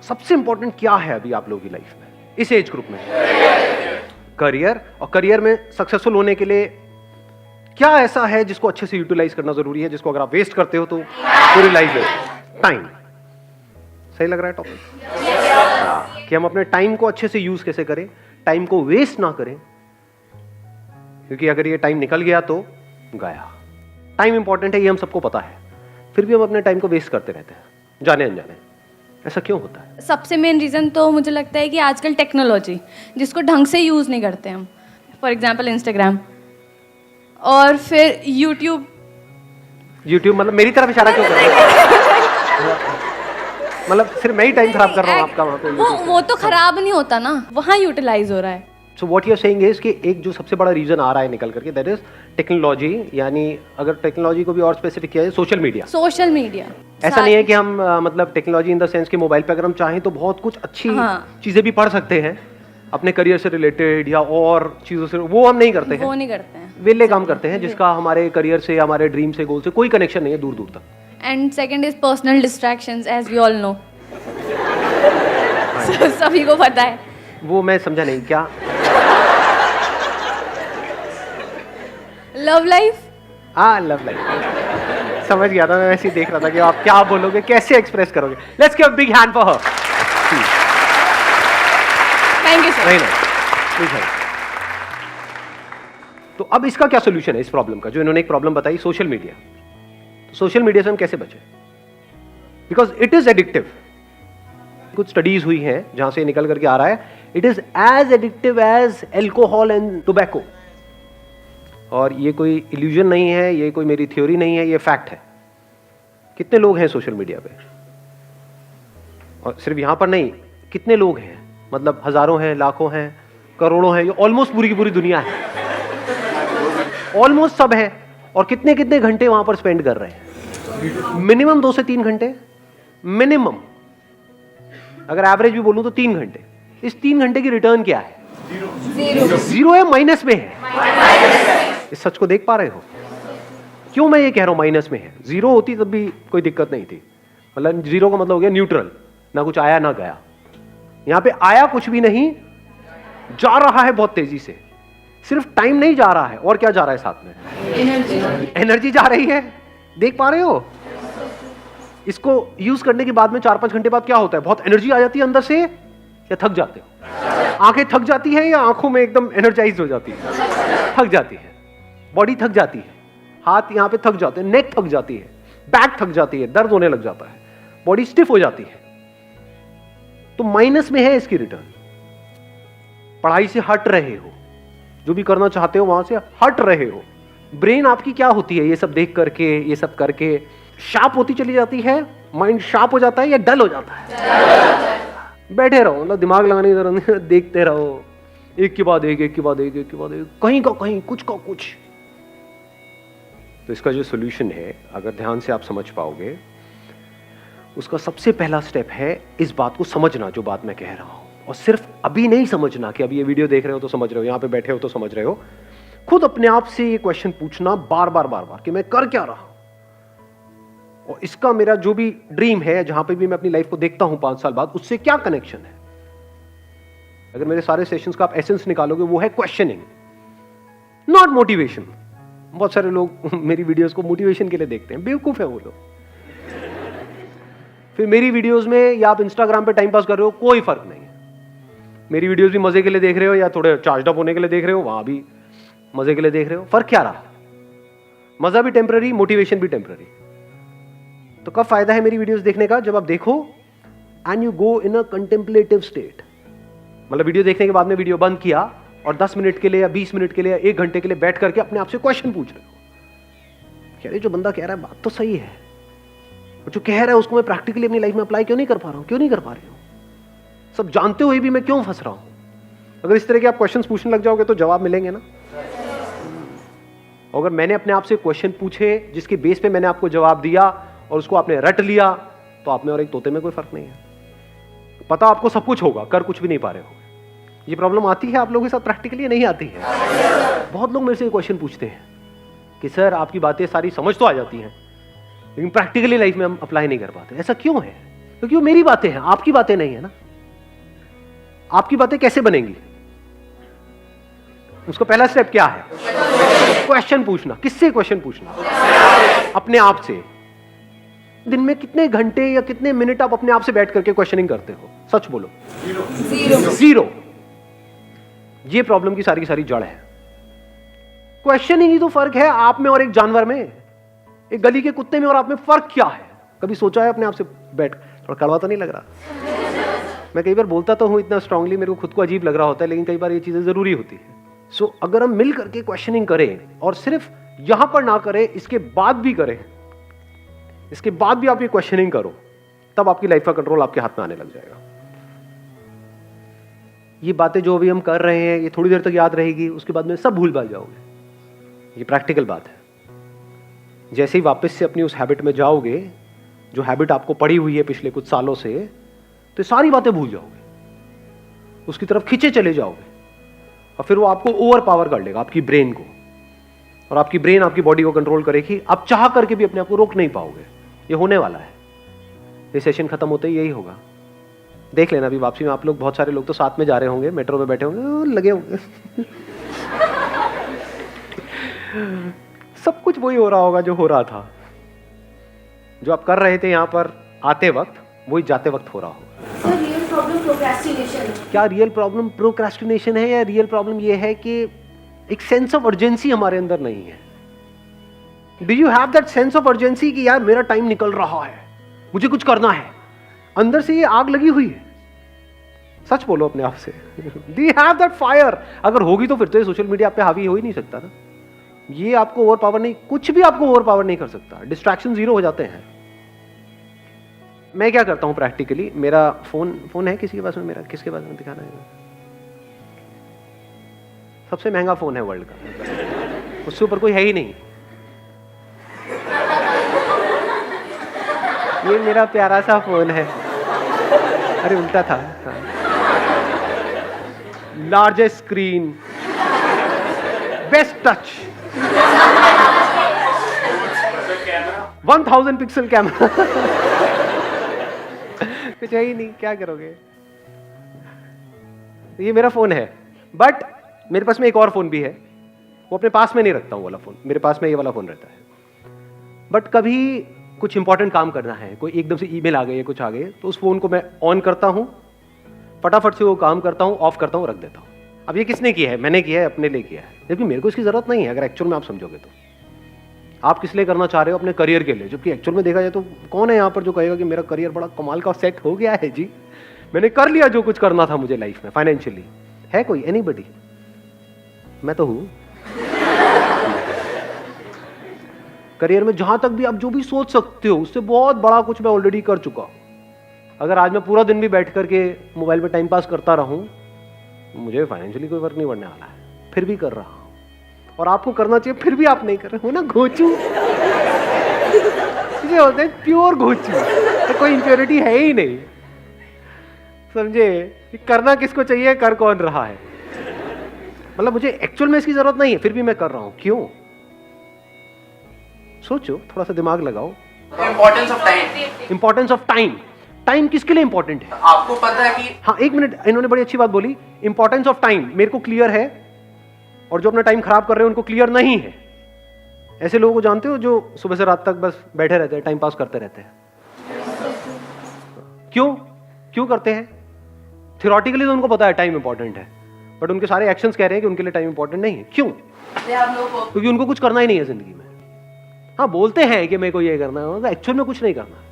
सबसे इंपॉर्टेंट क्या है अभी आप लोगों की लाइफ में, इस एज ग्रुप में? करियर। और करियर में सक्सेसफुल होने के लिए क्या ऐसा है जिसको अच्छे से यूटिलाइज करना जरूरी है, जिसको अगर आप वेस्ट करते हो तो पूरी लाइफ वेस्ट? टाइम। सही लग रहा है टॉपिक? कि हम अपने टाइम को अच्छे से यूज कैसे करें, टाइम को वेस्ट ना करें, क्योंकि अगर ये टाइम निकल गया तो गया। टाइम इंपॉर्टेंट है, ये हम सबको पता है, फिर भी हम अपने टाइम को वेस्ट करते रहते हैं जाने अनजाने। ऐसा क्यों होता है? सबसे मेन रीज़न तो मुझे लगता है कि आजकल टेक्नोलॉजी जिसको ढंग से यूज़ नहीं करते हम, फॉर एग्जांपल इंस्टाग्राम और फिर यूट्यूब मतलब मेरी तरफ इशारा क्यों कर रहे हो? मतलब सिर्फ मैं ही टाइम खराब कर रहा हूँ आपका वहाँ पे? वो तो खराब नहीं होता ना, वहाँ यूटिलाइज हो रहा है। So what you are saying is कि एक जो सबसे बड़ा रीजन आ रहा है निकल करके, दैट इज टेक्नोलॉजी। यानी अगर टेक्नोलॉजी को भी और स्पेसिफिक किया जाए, सोशल मीडिया। सोशल मीडिया ऐसा नहीं है कि हम मतलब टेक्नोलॉजी इन द सेंस कि मोबाइल पे अगर हम चाहें तो बहुत कुछ अच्छी चीजें भी पढ़ सकते हैं अपने करियर से रिलेटेड या और चीजों से, वो हम नहीं करते हैं। वो नहीं करते हैं, वेले काम करते हैं जिसका हमारे करियर से, हमारे ड्रीम से, गोल से कोई कनेक्शन नहीं है दूर दूर तक। And second is personal distractions, as we all know. सभी को पता है। वो मैं समझा नहीं क्या? Love life. हाँ, लव लाइफ समझ गया था मैं, वैसे ही देख रहा था कि आप क्या बोलोगे, कैसे एक्सप्रेस करोगे। Let's give a big hand for her. Thank you sir. तो अब इसका क्या सोल्यूशन है इस प्रॉब्लम का, जो इन्होंने एक प्रॉब्लम बताई, सोशल मीडिया। तो सोशल मीडिया से हम कैसे बचें? Because it is addictive. कुछ स्टडीज हुई हैं जहां से निकल करके आ रहा है, it is as addictive as alcohol and tobacco. और ये कोई इल्यूजन नहीं है, ये कोई मेरी थ्योरी नहीं है, ये फैक्ट है। कितने लोग हैं सोशल मीडिया पे? और सिर्फ यहां पर नहीं, कितने लोग हैं, मतलब हजारों हैं, लाखों हैं, करोड़ों हैं, ये ऑलमोस्ट पूरी की पूरी दुनिया है, ऑलमोस्ट सब है। और कितने कितने घंटे वहां पर स्पेंड कर रहे हैं? मिनिमम 2 से 3 घंटे मिनिमम। अगर एवरेज भी बोलूं तो 3 घंटे। इस 3 घंटे की रिटर्न क्या है? जीरो है, माइनस में है। इस सच को देख पा रहे हो? क्यों मैं ये कह रहा हूं माइनस में है? जीरो होती तब भी कोई दिक्कत नहीं थी, मतलब जीरो का मतलब हो गया न्यूट्रल, ना कुछ आया ना गया। यहां पे आया कुछ भी नहीं, जा रहा है बहुत तेजी से। सिर्फ टाइम नहीं जा रहा है, और क्या जा रहा है साथ में? एनर्जी जा रही है। देख पा रहे हो? इसको यूज करने के बाद में 4-5 घंटे बाद क्या होता है? बहुत एनर्जी आ जाती है अंदर से, या थक जाते हो? आंखें थक जाती है या आंखों में एकदम एनर्जाइज हो जाती है? थक जाती है। बॉडी थक जाती है, हाथ यहां पे थक जाते हैं, नेक थक जाती है, बैक थक जाती है, दर्द होने लग जाता है, बॉडी स्टिफ हो जाती है। तो माइनस में है इसकी रिटर्न। पढ़ाई से हट रहे हो, जो भी करना चाहते हो वहां से हट रहे हो। ब्रेन आपकी क्या होती है ये सब देख करके, ये सब करके शार्प होती चली जाती है? माइंड शार्प हो जाता है या डल हो जाता है? बैठे रहो, मतलब दिमाग लगाने की जरूरत नहीं, देखते रहो, एक के बाद एक, एक के बाद एक, एक के बाद एक, कहीं का कहीं, कुछ का कुछ। तो इसका जो सोल्यूशन है, अगर ध्यान से आप समझ पाओगे, उसका सबसे पहला स्टेप है इस बात को समझना, जो बात मैं कह रहा हूं। और सिर्फ अभी नहीं समझना कि अभी ये वीडियो देख रहे हो तो समझ रहे हो, यहां पे बैठे हो तो समझ रहे हो। खुद अपने आप से ये क्वेश्चन पूछना बार बार बार बार कि मैं कर क्या रहा हूं, और इसका मेरा जो भी ड्रीम है, जहां पे भी मैं अपनी लाइफ को देखता हूं 5 साल बाद, उससे क्या कनेक्शन है। अगर मेरे सारे सेशंस का आप एसेंस निकालोगे, वो है क्वेश्चनिंग, नॉट मोटिवेशन। बहुत सारे लोग मेरी वीडियोस को मोटिवेशन के लिए देखते हैं, बेवकूफ है वो लोग। फिर मेरी वीडियोस में या आप इंस्टाग्राम पे टाइम पास कर रहे हो, कोई फर्क नहीं है। मेरी वीडियोस भी मजे के लिए देख रहे हो या थोड़े चार्ज अप होने के लिए देख रहे हो, वहां भी मजे के लिए देख रहे हो, फर्क क्या रहा? मजा भी टेम्पररी, मोटिवेशन भी टेम्पररी। तो कब फायदा है मेरी वीडियोस देखने का? जब आप देखो and you go in a contemplative state. मतलब वीडियो देखने के बाद में वीडियो बंद किया और 10 मिनट के लिए या 20 मिनट के लिए या 1 घंटे के लिए बैठ करके अपने आप से क्वेश्चन पूछ रहे हो, क्या ये जो बंदा कह रहा है बात तो सही है, और जो कह रहा है उसको मैं प्रैक्टिकली अपनी लाइफ में अप्लाई क्यों नहीं कर पा रहा हूं, क्यों नहीं कर पा रही हूं? सब जानते हुए भी मैं क्यों फंस रहा हूं? अगर इस तरह के आप क्वेश्चंस पूछने लग जाओगे तो जवाब मिलेंगे ना। अगर मैंने अपने आप से क्वेश्चन पूछे जिसके बेस पे मैंने आपको जवाब दिया और उसको आपने रट लिया, तो आप में और एक तोते में कोई फर्क नहीं है। पता आपको सब कुछ होगा, कर कुछ भी नहीं पा रहे हो। ये प्रॉब्लम आती है आप लोगों के साथ प्रैक्टिकली? नहीं आती है। बहुत लोग मेरे से क्वेश्चन पूछते हैं कि सर आपकी बातें सारी समझ तो आ जाती हैं, लेकिन प्रैक्टिकली लाइफ में हम अप्लाई नहीं कर पाते। ऐसा क्यों है? क्योंकि वो मेरी बातें हैं, आपकी बातें नहीं है ना। आपकी बातें कैसे बनेंगी? उसका पहला स्टेप क्या है? क्वेश्चन पूछना। किससे क्वेश्चन पूछना? अपने आप से। दिन में कितने घंटे या कितने मिनट आप अपने आप से बैठ करके क्वेश्चनिंग करते हो? सच बोलो। जीरो। ये प्रॉब्लम की सारी जड़ है। क्वेश्चनिंग ही तो फर्क है आप में और एक जानवर में, एक गली के कुत्ते में और आप में फर्क क्या है? कभी सोचा है अपने आप से बैठ? थोड़ा कड़वा तो नहीं लग रहा? मैं कई बार बोलता तो हूं इतना स्ट्रांगली, मेरे को खुद को अजीब लग रहा होता है, लेकिन कई बार ये चीजें जरूरी होती है। सो अगर हम मिल करके क्वेश्चनिंग करें और सिर्फ यहां पर ना करें, इसके बाद भी करें, इसके बाद भी आप ये क्वेश्चनिंग करो, तब आपकी लाइफ का कंट्रोल आपके हाथ में आने लग जाएगा। ये बातें जो अभी हम कर रहे हैं ये थोड़ी देर तक याद रहेगी, उसके बाद में सब भूल भाल जाओगे। ये प्रैक्टिकल बात है। जैसे ही वापस से अपनी उस हैबिट में जाओगे, जो हैबिट आपको पड़ी हुई है पिछले कुछ सालों से, तो सारी बातें भूल जाओगे, उसकी तरफ खींचे चले जाओगे, और फिर वो आपको ओवर पावर कर लेगा, आपकी ब्रेन को, और आपकी ब्रेन आपकी बॉडी को कंट्रोल करेगी। आप चाह करके भी अपने आप को रोक नहीं पाओगे। ये होने वाला है। ये सेशन खत्म होते ही यही होगा। देख लेना, अभी वापसी में आप लोग, बहुत सारे लोग तो साथ में जा रहे होंगे, मेट्रो में बैठे होंगे, लगे होंगे सब कुछ वही हो रहा होगा जो हो रहा था, जो आप कर रहे थे यहां पर आते वक्त, वही जाते वक्त हो रहा होगा। रियल प्रॉब्लम प्रोक्रेस्टिनेशन है। क्या रियल प्रॉब्लम प्रोक्रेस्टिनेशन है, या रियल प्रॉब्लम ये है कि एक सेंस ऑफ अर्जेंसी हमारे अंदर नहीं है? Do you have that sense of urgency कि यार मेरा टाइम निकल रहा है, मुझे कुछ करना है? अंदर से ये आग लगी हुई है। सच बोलो अपने आप से। Do you have that fire? अगर होगी तो फिर तो ये सोशल मीडिया आप पे हावी हो ही नहीं सकता ना। ये आपको ओवर पावर नहीं, कुछ भी आपको ओवर पावर नहीं कर सकता। डिस्ट्रैक्शन जीरो हो जाते हैं। मैं क्या करता हूं प्रैक्टिकली, मेरा फोन है किसी के पास में? मेरा किसके पास में दिखाना है? सबसे महंगा फोन है वर्ल्ड का, उससे ऊपर कोई है ही नहीं। ये मेरा प्यारा सा फोन है। अरे उल्टा था। Largest screen, best touch, 1000 pixel camera. कुछ है ही नहीं, क्या करोगे? ये मेरा फोन है, बट मेरे पास में एक और फोन भी है। वो अपने पास में नहीं रखता हूं वाला फोन, मेरे पास में ये वाला फोन रहता है। बट कभी कुछ इंपॉर्टेंट काम करना है, कोई एकदम से ईमेल आ गई है, कुछ आ गए, तो उस फोन को मैं ऑन करता हूं, फटाफट से वो काम करता हूं, ऑफ करता हूं, रख देता हूं। अब ये किसने किया है? मैंने किया है, अपने लिए किया है, लेकिन मेरे को इसकी जरूरत नहीं है। अगर एक्चुअल में आप समझोगे तो आप किस लिए करना चाह रहे हो? अपने करियर के लिए। जबकि एक्चुअल में देखा जाए तो कौन है यहाँ पर जो कहेगा कि मेरा करियर बड़ा कमाल का सेट हो गया है जी, मैंने कर लिया जो कुछ करना था मुझे लाइफ में फाइनेंशियली? है कोई? एनीबडी? मैं तो हूं। करियर में जहां तक भी आप जो भी सोच सकते हो, उससे बहुत बड़ा कुछ मैं ऑलरेडी कर चुका हूं। अगर आज मैं पूरा दिन भी बैठ करके मोबाइल पे टाइम पास करता रहूं, मुझे फाइनेंशियली कोई फर्क नहीं पड़ने वाला है, फिर भी कर रहा हूं। और आपको करना चाहिए, फिर भी आप नहीं कर रहे हो ना। घोचू इसे होते हैं प्योर घोचू, तो कोई इंप्योरिटी है ही नहीं। समझे? करना किसको चाहिए, कर कौन रहा है? मतलब मुझे एक्चुअल में इसकी जरूरत नहीं है, फिर भी मैं कर रहा हूं। क्यों? सोचो, थोड़ा सा दिमाग लगाओ। Importance of time. Importance of time. Time किसके लिए इंपॉर्टेंट है? आपको पता है कि हाँ, एक मिनट, इन्होंने बड़ी अच्छी बात बोली। इंपॉर्टेंस ऑफ टाइम मेरे को क्लियर है, और जो अपना टाइम खराब कर रहे हैं उनको क्लियर नहीं है। ऐसे लोगों को जानते हो जो सुबह से रात तक बस बैठे रहते हैं, टाइम पास करते रहते हैं। क्यों करते हैं? थियोरेटिकली तो उनको पता है टाइम इंपॉर्टेंट है, बट उनके सारे एक्शंस कह रहे हैं कि उनके लिए टाइम इंपॉर्टेंट नहीं है। क्यों? क्योंकि उनको कुछ करना ही नहीं है जिंदगी में। हाँ, बोलते हैं कि मेरे को ये करना है, एक्चुअल में कुछ नहीं करना।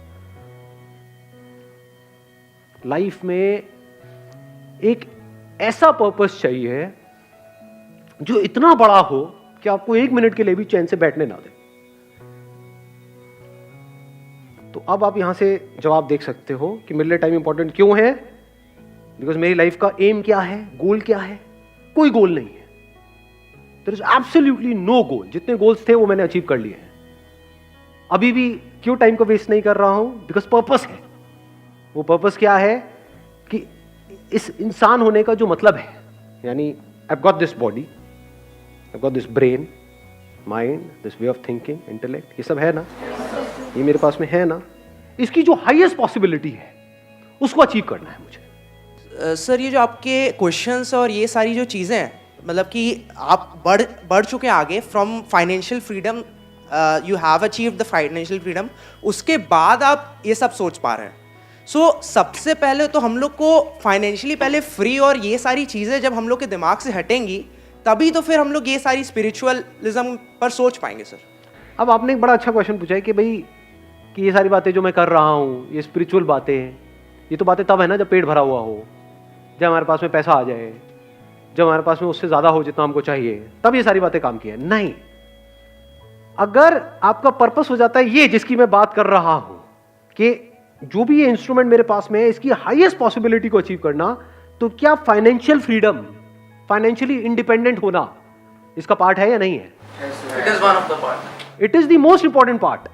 लाइफ में एक ऐसा पर्पस चाहिए जो इतना बड़ा हो कि आपको 1 मिनट के लिए भी चैन से बैठने ना दे। तो अब आप यहां से जवाब देख सकते हो कि मेरे लिए टाइम इंपॉर्टेंट क्यों है। बिकॉज मेरी लाइफ का एम क्या है, गोल क्या है? कोई गोल नहीं है। देयर इज एब्सोल्युटली नो गोल। जितने गोल्स थे वो मैंने अचीव कर लिए हैं। अभी भी क्यों टाइम को वेस्ट नहीं कर रहा हूं? बिकॉज पर्पस है। वो पर्पस क्या है कि इस इंसान होने का जो मतलब है, यानी I have got this body, I have got this brain, mind, this way of thinking, intellect, ये सब है ना, ये मेरे पास में है ना। इसकी जो हाईएस्ट पॉसिबिलिटी है उसको अचीव करना है मुझे। सर ये जो आपके क्वेश्चंस और ये सारी जो चीज़ें हैं, मतलब कि आप बढ़ चुके हैं आगे from financial freedom, you have achieved the financial freedom, उसके बाद आप ये सब सोच पा रहे हैं। सो सबसे पहले तो हम लोग को फाइनेंशियली पहले फ्री और ये सारी चीज़ें जब हम लोग के दिमाग से हटेंगी तभी तो फिर हम लोग ये सारी स्पिरिचुअलिज्म पर सोच पाएंगे सर। अब आपने एक बड़ा अच्छा क्वेश्चन पूछा है कि भाई कि ये सारी बातें जो मैं कर रहा हूँ, ये स्पिरिचुअल बातें हैं, ये तो बातें तब है ना जब पेट भरा हुआ हो, जब हमारे पास में पैसा आ जाए, जब हमारे पास में उससे ज़्यादा हो जितना हमको चाहिए, तब ये सारी बातें काम की है। नहीं, अगर आपका पर्पस हो जाता है ये जिसकी मैं बात कर रहा हूँ कि जो भी ये इंस्ट्रूमेंट मेरे पास में है इसकी हाईएस्ट पॉसिबिलिटी को अचीव करना, तो क्या फाइनेंशियल फ्रीडम, फाइनेंशियली इंडिपेंडेंट होना इसका पार्ट है या नहीं है? It is one of the part. It is the most important part.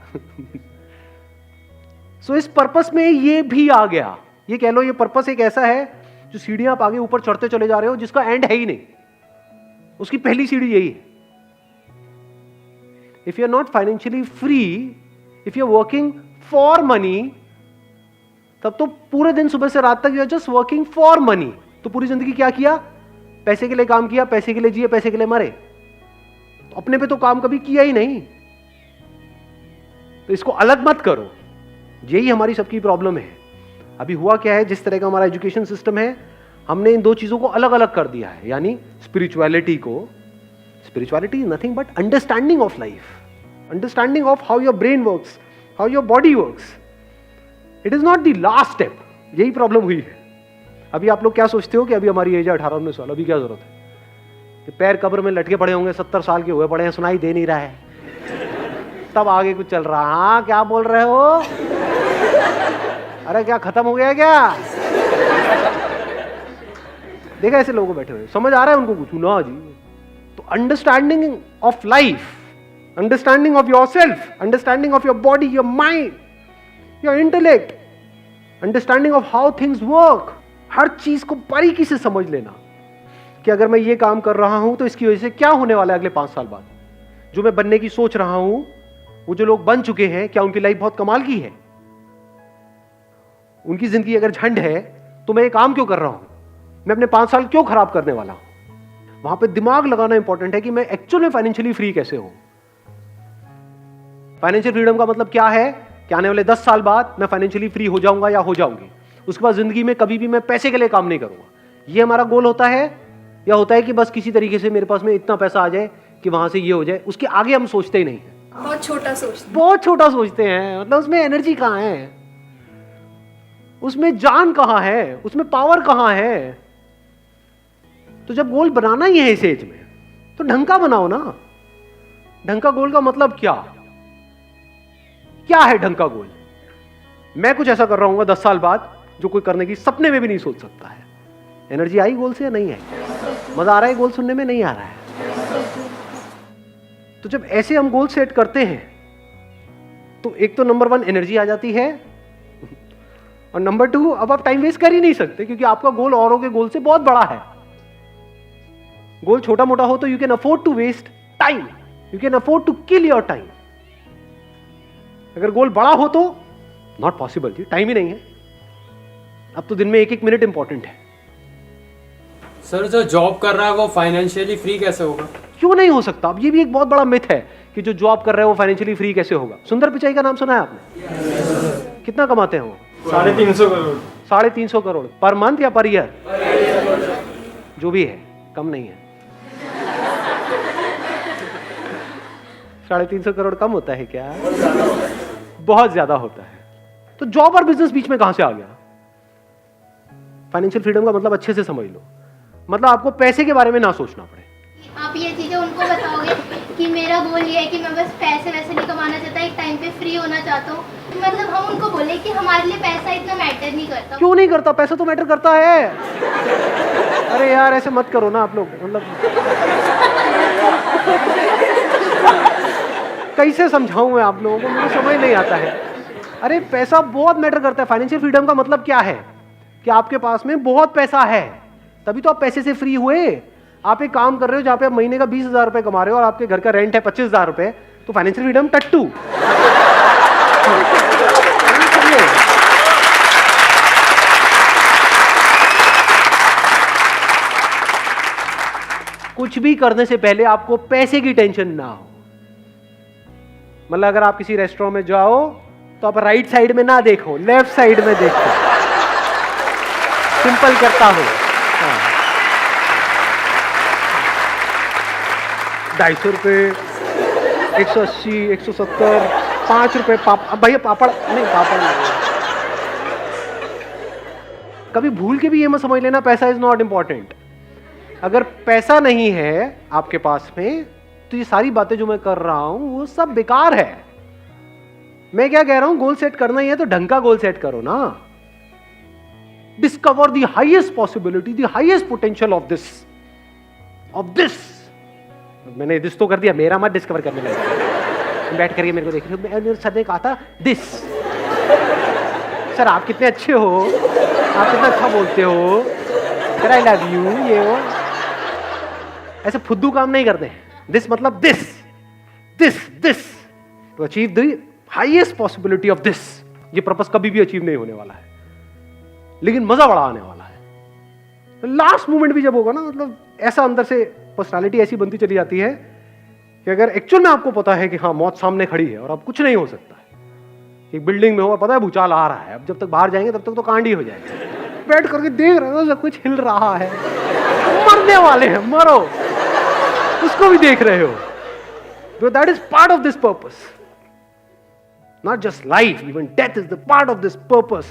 So इस पर्पस में ये भी आ गया। ये कह लो ये पर्पस एक ऐसा है जो सीढ़ियां आप आगे ऊपर चढ़ते चले जा रहे हो जिसका एंड है ही नहीं, उसकी पहली सीढ़ी यही है। If you are not financially free, if you are working for money, तब तो पूरे दिन सुबह से रात तक you are just working for money. तो पूरी जिंदगी क्या किया? पैसे के लिए काम किया, पैसे के लिए जिए, पैसे के लिए मरे, तो अपने पे तो काम कभी किया ही नहीं। तो इसको अलग मत करो, यही हमारी सबकी प्रॉब्लम है। अभी हुआ क्या है, जिस तरह का हमारा एजुकेशन सिस्टम है, हमने इन दो चीजों को अलग अलग कर दिया है। यानी spirituality is nothing but understanding of life, understanding of how your brain works, how your body works. It is not the last step. यही प्रॉब्लम हुई है। अभी आप लोग क्या सोचते हो कि अभी हमारी एज है 18-19 साल, अभी क्या जरूरत है कि पैर कब्र में लटके पड़े होंगे, 70 साल के हुए पड़े हैं, सुनाई दे नहीं रहा है, तब आगे कुछ चल रहा। हाँ क्या बोल रहे हो? अरे क्या खत्म हो गया क्या? देखा ऐसे लोगों बैठे हुए, समझ आ रहा है उनको कुछ ना जी? तो understanding of life, understanding of your self, understanding of your body, your mind, your intellect, understanding of how things work, हर चीज को बारीकी से समझ लेना कि अगर मैं ये काम कर रहा हूं तो इसकी वजह से क्या होने वाला है अगले 5 साल बाद। जो मैं बनने की सोच रहा हूं, वो जो लोग बन चुके हैं, क्या उनकी लाइफ बहुत कमाल की है? उनकी जिंदगी अगर झंड है तो मैं ये काम क्यों कर रहा हूं? मैं अपने 5 साल क्यों खराब करने वाला हूं? वहां पे दिमाग लगाना इंपॉर्टेंट है कि मैं एक्चुअल में फाइनेंशियली फ्री कैसे हूं। फाइनेंशियल फ्रीडम का मतलब क्या है कि आने वाले 10 साल बाद मैं फाइनेंशियली फ्री हो जाऊंगा या हो जाऊंगी, उसके बाद जिंदगी में कभी भी मैं पैसे के लिए काम नहीं करूंगा। ये हमारा गोल होता है, या होता है कि बस किसी तरीके से मेरे पास में इतना पैसा आ जाए कि वहां से ये हो जाए, उसके आगे हम सोचते ही नहीं है। बहुत छोटा सोचते हैं। बहुत छोटा सोचते हैं। मतलब उसमें एनर्जी कहां है, उसमें जान कहां है, उसमें पावर कहां है? तो जब गोल बनाना ही है इस एज में, तो ढंग का बनाओ ना। ढंग का गोल का मतलब क्या है ढंग का गोल? मैं कुछ ऐसा कर रहा हूँ 10 साल बाद जो कोई करने की सपने में भी नहीं सोच सकता है। एनर्जी आई गोल से या नहीं आई? मजा आ रहा है गोल सुनने में? नहीं आ रहा है। तो जब ऐसे हम गोल सेट करते हैं तो एक तो नंबर 1 एनर्जी आ जाती है, और नंबर 2 अब आप टाइम वेस्ट कर ही नहीं सकते क्योंकि आपका गोल औरों के गोल से बहुत बड़ा है। गोल छोटा मोटा हो तो you can afford to waste time, you can afford to kill your time. अगर गोल बड़ा हो तो नॉट पॉसिबल जी, टाइम ही नहीं है। अब तो दिन में 1-1 मिनट इंपॉर्टेंट है। सर जो जॉब कर रहा है वो फाइनेंशियली फ्री कैसे होगा? क्यों नहीं हो सकता? अब ये भी एक बहुत बड़ा मिथ है कि जो जॉब कर रहे हो वो फाइनेंशियली फ्री कैसे होगा। सुंदर पिचाई का नाम सुना है आपने? कितना कमाते हैं वो? 350 करोड़। 350 करोड़ पर मंथ या पर ईयर? जो भी है, कम नहीं है। 350 करोड़ कम होता है क्या? बहुत ज्यादा होता है। तो जॉब और बिजनेस बीच में कहां से आ गया? फाइनेंशियल फ्रीडम का मतलब अच्छे से समझ लो, मतलब आपको पैसे के बारे में ना सोचना पड़े। आप ये चीजें उनको बताओगे कि मेरा गोल ये है कि मैं बस पैसे वैसे नहीं कमाना चाहता, एक टाइम पे फ्री होना चाहता हूँ। मतलब हम उनको बोले कि हमारे लिए पैसा इतना मैटर नहीं करता। क्यों नहीं करता? पैसा तो मैटर करता है। अरे यार ऐसे मत करो ना आप लोग, मतलब कैसे समझाऊं मैं आप लोगों को, मुझे समझ नहीं आता है। अरे पैसा बहुत मैटर करता है। फाइनेंशियल फ्रीडम का मतलब क्या है कि आपके पास में बहुत पैसा है, तभी तो आप पैसे से फ्री हुए। आप एक काम कर रहे हो जहां पे आप महीने का 20,000 रुपए कमा रहे हो और आपके घर का रेंट है 25,000 रुपए, तो फाइनेंशियल फ्रीडम टट्टू। कुछ भी करने से पहले आपको पैसे की टेंशन ना हो। मतलब अगर आप किसी रेस्टोरेंट में जाओ तो आप राइट साइड में ना देखो, लेफ्ट साइड में देखो। सिंपल करता हूं। 250 रुपये, 180, 170, 5 रुपए भैया पापड़ नहीं, पापड़ नहीं। कभी भूल के भी ये मत समझ लेना पैसा इज नॉट इंपॉर्टेंट। अगर पैसा नहीं है आपके पास में तो ये सारी बातें जो मैं कर रहा हूं वो सब बेकार है। मैं क्या कह रहा हूं, गोल सेट करना ही है तो ढंग का गोल सेट करो ना। Discover the highest possibility, the highest potential of this. मैंने दिस तो कर दिया, मेरा मत डिस्कवर करने लगा। बैठ करके मेरे को देख रहे हो, सर ने कहा था दिस। सर आप कितने अच्छे हो, आप कितना अच्छा बोलते हो, सर आई लव यू, ये वो। ऐसे फुद्दू काम नहीं करते। दिस मतलब this to achieve the highest possibility of this. ये पर्पस कभी भी अचीव नहीं होने वाला है, लेकिन मजा बड़ा आने वाला है। लास्ट मोमेंट भी जब होगा ना, मतलब ऐसा अंदर से पर्सनालिटी ऐसी बनती चली जाती है कि अगर एक्चुअल में आपको पता है कि हाँ मौत सामने खड़ी है और अब कुछ नहीं हो सकता है, एक बिल्डिंग में हो, पता है भूचाल आ रहा है, अब जब तक बाहर जाएंगे तब तक तो कांड ही हो जाएगा। बैठ करके देख रहे हो सब कुछ हिल रहा है, मरने वाले हैं, मरो, उसको भी देख रहे हो। So that is part of this purpose. Not just life, even death is the part of this purpose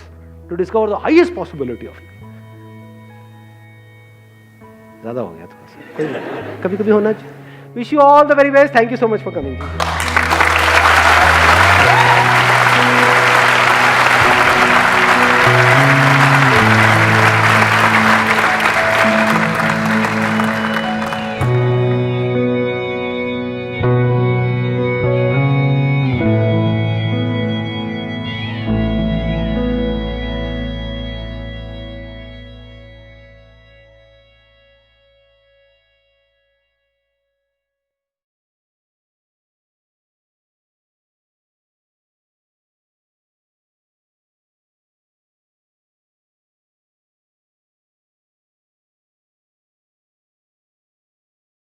to discover the highest possibility of it. ज़्यादा हो गया थोड़ा सा, कभी कभी होना चाहिए। Wish you all the very best. Thank you so much for coming.